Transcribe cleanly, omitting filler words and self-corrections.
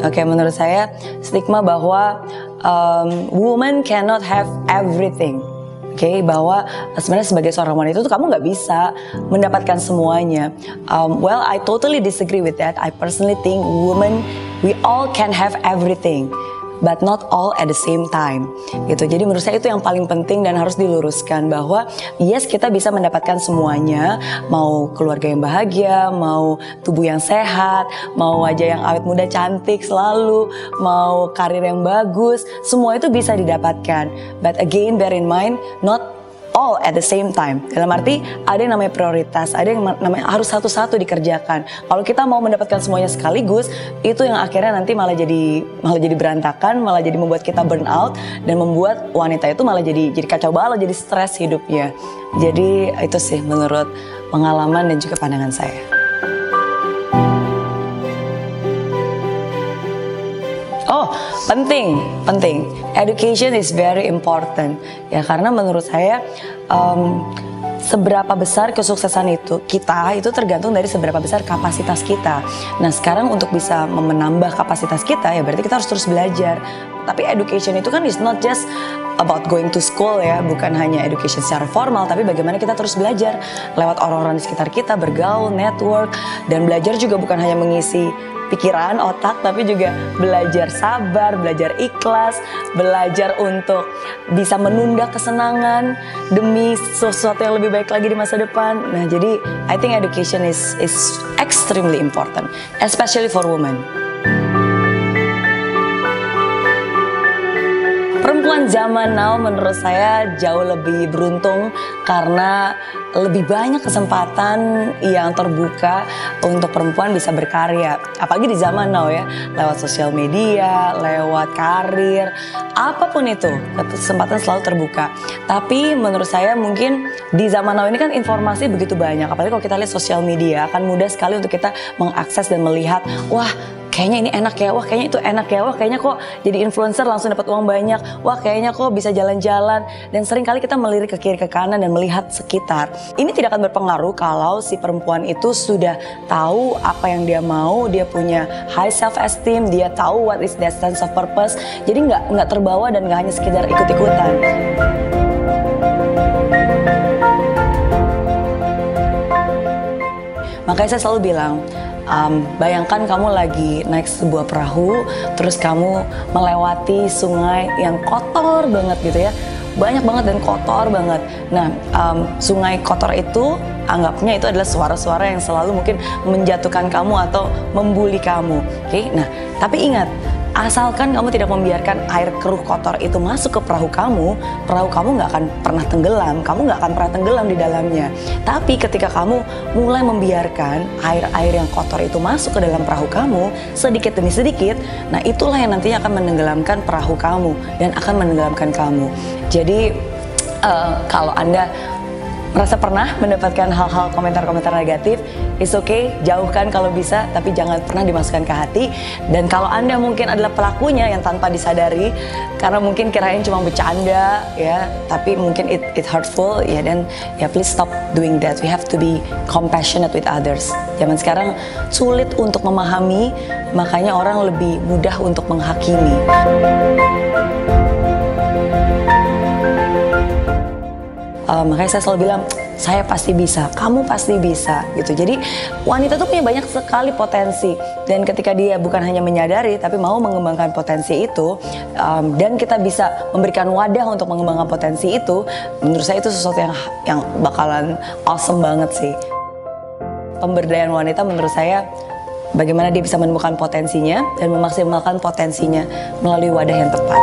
Oke, menurut saya stigma bahwa woman cannot have everything. Oke, bahwa sebenarnya sebagai seorang wanita itu kamu nggak bisa mendapatkan semuanya. Well, I totally disagree with that. I personally think women, we all can have everything, but not all at the same time. Gitu. Jadi menurut saya itu yang paling penting dan harus diluruskan bahwa yes, kita bisa mendapatkan semuanya, mau keluarga yang bahagia, mau tubuh yang sehat, mau wajah yang awet muda cantik selalu, mau karir yang bagus, semua itu bisa didapatkan. But again, bear in mind, not all at the same time. Dalam arti ada yang namanya prioritas, ada yang namanya harus satu-satu dikerjakan. Kalau kita mau mendapatkan semuanya sekaligus, itu yang akhirnya nanti malah jadi berantakan, malah jadi membuat kita burn out dan membuat wanita itu malah jadi kacau balau, jadi stres hidupnya. Jadi itu sih menurut pengalaman dan juga pandangan saya. Oh, penting. Education is very important. Ya, karena menurut saya seberapa besar kesuksesan kita itu tergantung dari seberapa besar kapasitas kita. Nah, sekarang untuk bisa menambah kapasitas kita ya berarti kita harus terus belajar. Tapi education itu kan is not just about going to school ya, bukan hanya education secara formal, tapi bagaimana kita terus belajar lewat orang-orang di sekitar kita, bergaul, network, dan belajar juga bukan hanya mengisi pikiran, otak, tapi juga belajar sabar, belajar ikhlas, belajar untuk bisa menunda kesenangan demi sesuatu yang lebih baik lagi di masa depan. Nah, jadi I think education is extremely important, especially for women. Perempuan zaman now menurut saya jauh lebih beruntung karena lebih banyak kesempatan yang terbuka untuk perempuan bisa berkarya. Apalagi di zaman now ya, lewat sosial media, lewat karir, apapun itu, kesempatan selalu terbuka. Tapi menurut saya mungkin di zaman now ini kan informasi begitu banyak, apalagi kalau kita lihat sosial media, akan mudah sekali untuk kita mengakses dan melihat, wah, kayaknya ini enak ya, wah kayaknya itu enak ya, wah kayaknya kok jadi influencer langsung dapat uang banyak, wah kayaknya kok bisa jalan-jalan, dan sering kali kita melirik ke kiri ke kanan dan melihat sekitar. Ini tidak akan berpengaruh kalau si perempuan itu sudah tahu apa yang dia mau, dia punya high self esteem, dia tahu what is that sense of purpose, jadi nggak terbawa dan nggak hanya sekedar ikut-ikutan. Makanya saya selalu bilang, bayangkan kamu lagi naik sebuah perahu, terus kamu melewati sungai yang kotor banget gitu ya, banyak banget dan kotor banget. Nah, sungai kotor itu anggapnya itu adalah suara-suara yang selalu mungkin menjatuhkan kamu atau membuli kamu. Oke? Nah, tapi ingat, asalkan kamu tidak membiarkan air keruh kotor itu masuk ke perahu kamu nggak akan pernah tenggelam, kamu nggak akan pernah tenggelam di dalamnya. Tapi ketika kamu mulai membiarkan air-air yang kotor itu masuk ke dalam perahu kamu, sedikit demi sedikit, nah itulah yang nantinya akan menenggelamkan perahu kamu dan akan menenggelamkan kamu. Jadi kalau Anda merasa pernah mendapatkan hal-hal komentar-komentar negatif, it's okay, jauhkan kalau bisa, tapi jangan pernah dimasukkan ke hati. Dan kalau Anda mungkin adalah pelakunya yang tanpa disadari, karena mungkin kirain cuma bercanda ya, tapi mungkin it hurtful ya, dan ya please stop doing that. We have to be compassionate with others. Zaman sekarang sulit untuk memahami, makanya orang lebih mudah untuk menghakimi. Makanya saya selalu bilang, saya pasti bisa, kamu pasti bisa gitu. Jadi wanita tuh punya banyak sekali potensi, dan ketika dia bukan hanya menyadari tapi mau mengembangkan potensi itu, dan kita bisa memberikan wadah untuk mengembangkan potensi itu, menurut saya itu sesuatu yang bakalan awesome banget sih. Pemberdayaan wanita menurut saya bagaimana dia bisa menemukan potensinya dan memaksimalkan potensinya melalui wadah yang tepat.